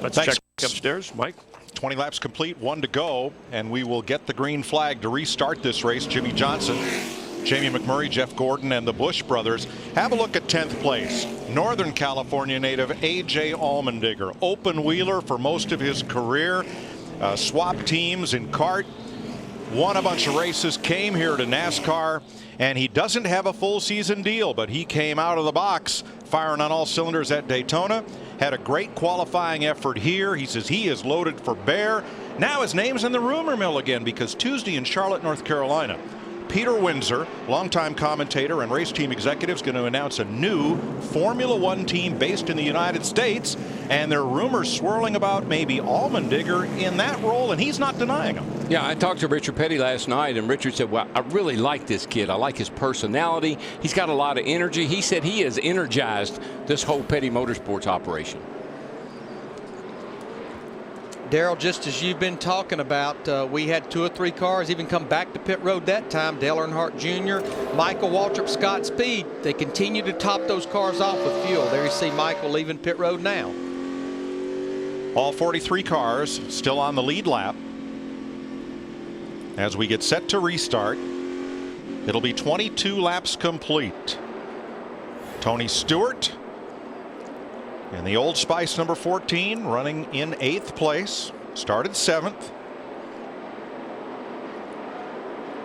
Let's check upstairs, Mike. 20 laps complete, 1 to go, and we will get the green flag to restart this race. Jimmy Johnson, Jamie McMurray, Jeff Gordon, and the Busch brothers. Have a look at 10th place. Northern California native A.J. Allmendinger, open wheeler for most of his career. Swapped teams in kart, won a bunch of races, came here to NASCAR, and he doesn't have a full season deal, but he came out of the box firing on all cylinders at Daytona. Had a great qualifying effort here. He says he is loaded for bear. Now his name's in the rumor mill again, because Tuesday in Charlotte, North Carolina, Peter Windsor, longtime commentator and race team executive, is going to announce a new Formula One team based in the United States, and there are rumors swirling about maybe Allmendinger in that role, and he's not denying them. Yeah, I talked to Richard Petty last night, and Richard said, well, I really like this kid. I like his personality. He's got a lot of energy. He said he has energized this whole Petty Motorsports operation. Darrell, just as you've been talking about, we had 2 or 3 cars even come back to pit road that time. Dale Earnhardt Jr., Michael Waltrip, Scott Speed. They continue to top those cars off with fuel. There you see Michael leaving pit road now. All 43 cars still on the lead lap. As we get set to restart, it'll be 22 laps complete. Tony Stewart and the Old Spice number 14 running in 8th place, started 7th.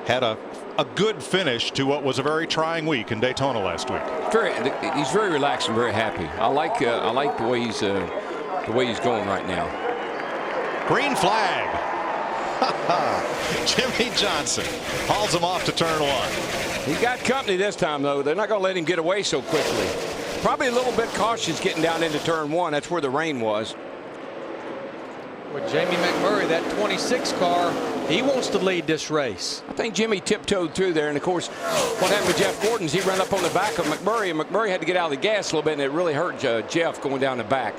Had a good finish to what was a very trying week in Daytona last week. He's very relaxed and very happy. I like the way he's going right now. Green flag. Jimmy Johnson hauls him off to turn 1. He got company this time, though. They're not going to let him get away so quickly. Probably a little bit cautious getting down into turn 1. That's where the rain was. With Jamie McMurray, that 26 car, he wants to lead this race. I think Jimmy tiptoed through there, and of course, what happened with Jeff Gordon is he ran up on the back of McMurray, and McMurray had to get out of the gas a little bit, and it really hurt Jeff going down the back.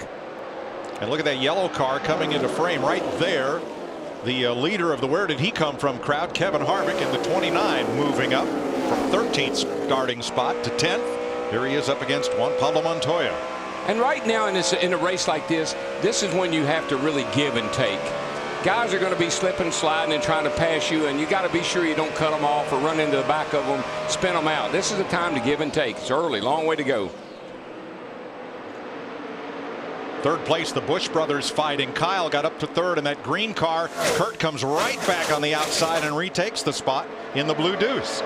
And look at that yellow car coming into frame right there. The leader of the Where Did He Come From crowd, Kevin Harvick, in the 29, moving up from 13th starting spot to 10th. Here he is up against Juan Pablo Montoya. And right now in a race like this is when you have to really give and take. Guys are going to be slipping, sliding, and trying to pass you, and you got to be sure you don't cut them off or run into the back of them, spin them out. This is the time to give and take. It's early, long way to go. 3rd place, the Busch brothers fighting. Kyle got up to 3rd in that green car. Kurt comes right back on the outside and retakes the spot in the blue deuce.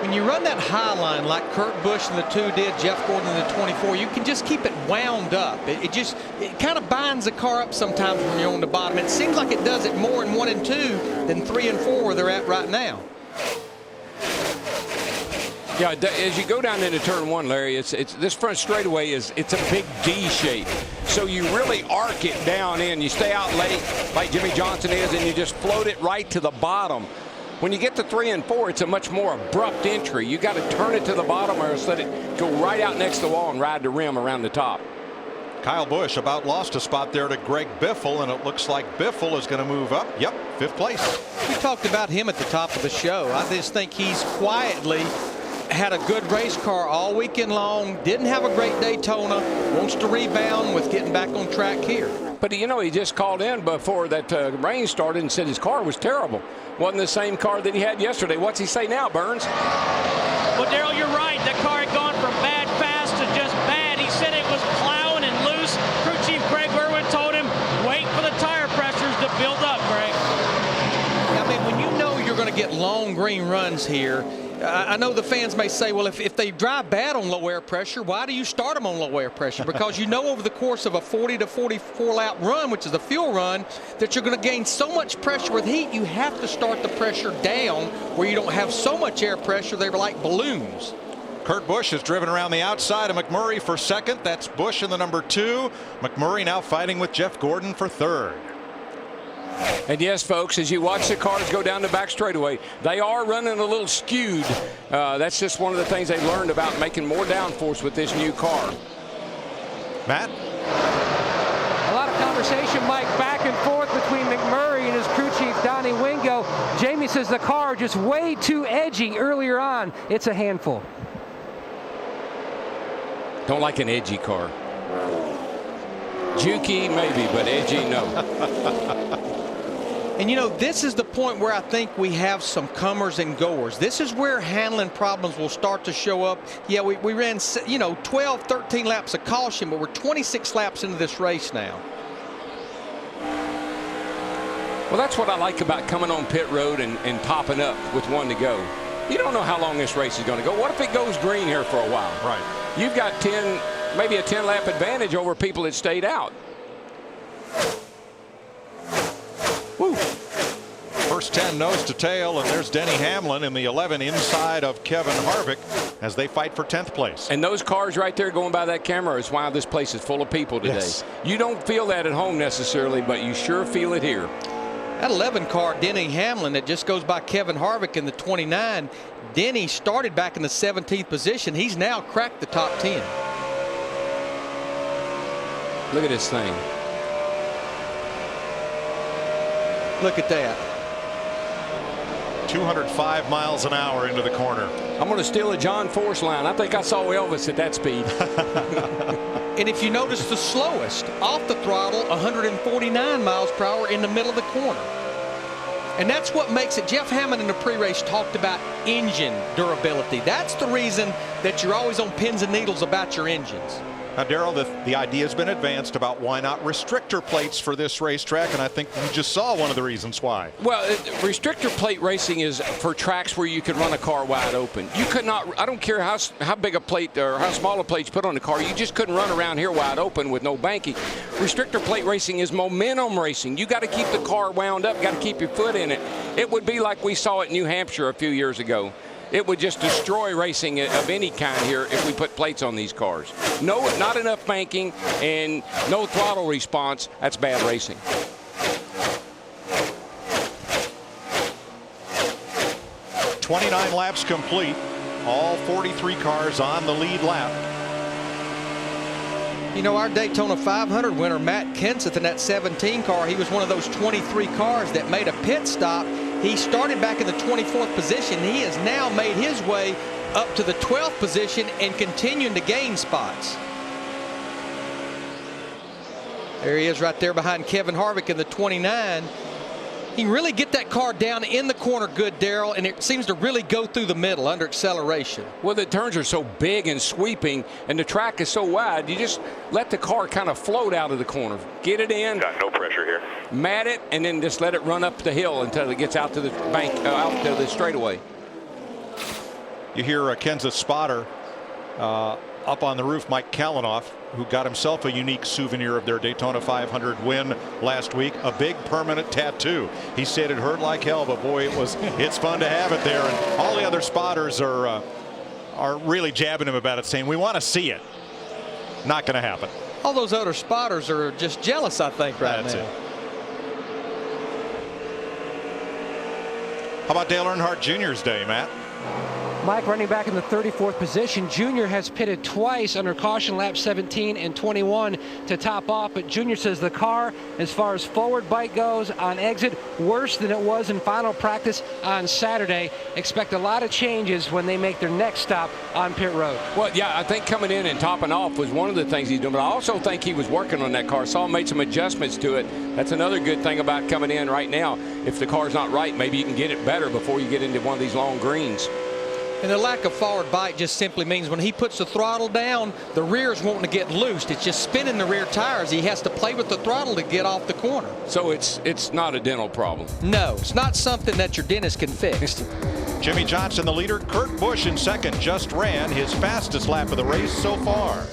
When you run that high line like Kurt Busch in the 2 did, Jeff Gordon in the 24, you can just keep it wound up. It kind of binds the car up sometimes when you're on the bottom. It seems like it does it more in 1 and 2 than 3 and 4 where they're at right now. Yeah, as you go down into turn 1, Larry, it's this front straightaway it's a big D shape. So you really arc it down in. You stay out late like Jimmy Johnson is, and you just float it right to the bottom. When you get to 3 and 4, it's a much more abrupt entry. You got to turn it to the bottom or else let it go right out next to the wall and ride the rim around the top. Kyle Busch about lost a spot there to Greg Biffle, and it looks like Biffle is going to move up. Yep, 5th place. We talked about him at the top of the show. I just think he's quietly had a good race car all weekend long. Didn't have a great Daytona. Wants to rebound with getting back on track here. But, you know, he just called in before that rain started and said his car was terrible. Wasn't the same car that he had yesterday. What's he say now, Burns? Well, Darrell, you're right. The car had gone from bad fast to just bad. He said it was plowing and loose. Crew Chief Greg Irwin told him, wait for the tire pressures to build up, Greg. I mean, when you know you're going to get long green runs here, I know the fans may say, well, if they drive bad on low air pressure, why do you start them on low air pressure? Because you know over the course of a 40 to 44 lap run, which is a fuel run, that you're going to gain so much pressure with heat, you have to start the pressure down where you don't have so much air pressure. They're like balloons. Kurt Busch is driven around the outside of McMurray for 2nd. That's Busch in the number 2. McMurray now fighting with Jeff Gordon for 3rd. And yes, folks, as you watch the cars go down the back straightaway, they are running a little skewed. That's just one of the things they learned about making more downforce with this new car. Matt? A lot of conversation, Mike, back and forth between McMurray and his crew chief, Donnie Wingo. Jamie says the car just way too edgy earlier on. It's a handful. Don't like an edgy car. Jukey, maybe, but edgy, no. And, you know, this is the point where I think we have some comers and goers. This is where handling problems will start to show up. Yeah, we ran, you know, 12, 13 laps of caution, but we're 26 laps into this race now. Well, that's what I like about coming on pit road and popping up with one to go. You don't know how long this race is going to go. What if it goes green here for a while? Right. You've got maybe a 10-lap advantage over people that stayed out. Woo. First 10 nose to tail, and there's Denny Hamlin in the 11 inside of Kevin Harvick as they fight for 10th place. And those cars right there going by that camera is why this place is full of people today. Yes. You don't feel that at home necessarily, but you sure feel it here. That 11 car, Denny Hamlin, that just goes by Kevin Harvick in the 29. Denny started back in the 17th position. He's now cracked the top 10. Look at this thing. Look at that. 205 miles an hour into the corner. I'm going to steal a John Force line. I think I saw Elvis at that speed. And if you notice, the slowest off the throttle, 149 miles per hour in the middle of the corner. And that's what makes it. Jeff Hammond in the pre-race talked about engine durability. That's the reason that you're always on pins and needles about your engines. Now, Darrell, the idea has been advanced about why not restrictor plates for this racetrack, and I think you just saw one of the reasons why. Well, restrictor plate racing is for tracks where you could run a car wide open. You could not, I don't care how big a plate or how small a plate you put on the car, you just couldn't run around here wide open with no banking. Restrictor plate racing is momentum racing. You got to keep the car wound up, got to keep your foot in it. It would be like we saw at New Hampshire a few years ago. It would just destroy racing of any kind here if we put plates on these cars. No, not enough banking and no throttle response. That's bad racing. "29 laps complete. All 43 cars on the lead lap." You know, our Daytona 500 winner, Matt Kenseth, in that 17 car, he was one of those 23 cars that made a pit stop. He started back in the 24th position. He has now made his way up to the 12th position and continuing to gain spots. There he is right there behind Kevin Harvick in the 29. He can really get that car down in the corner good, Darrell, and it seems to really go through the middle under acceleration. Well, the turns are so big and sweeping, and the track is so wide, you just let the car kind of float out of the corner. Get it in. Got no pressure here. Mat it, and then just let it run up the hill until it gets out to the bank, out to the straightaway. You hear Kenseth's spotter up on the roof, Mike Kalanoff, who got himself a unique souvenir of their Daytona 500 win last week, a big permanent tattoo. He said it hurt like hell, but boy, it's fun to have it there. And all the other spotters are really jabbing him about it, saying we want to see it. Not going to happen. All those other spotters are just jealous, I think, right That's now. it. How about Dale Earnhardt Jr.'s day, Matt? Mike running back in the 34th position. Junior has pitted twice under caution lap 17 and 21 to top off, but Junior says the car, as far as forward bite goes on exit, worse than it was in final practice on Saturday. Expect a lot of changes when they make their next stop on pit road. Well, yeah, I think coming in and topping off was one of the things he's doing, but I also think he was working on that car. Saw him made some adjustments to it. That's another good thing about coming in right now. If the car's not right, maybe you can get it better before you get into one of these long greens. And the lack of forward bite just simply means when he puts the throttle down, the rear's wanting to get loosed. It's just spinning the rear tires. He has to play with the throttle to get off the corner. So it's not a dental problem. No, it's not something that your dentist can fix. Jimmie Johnson, the leader. Kurt Busch in second, just ran his fastest lap of the race so far.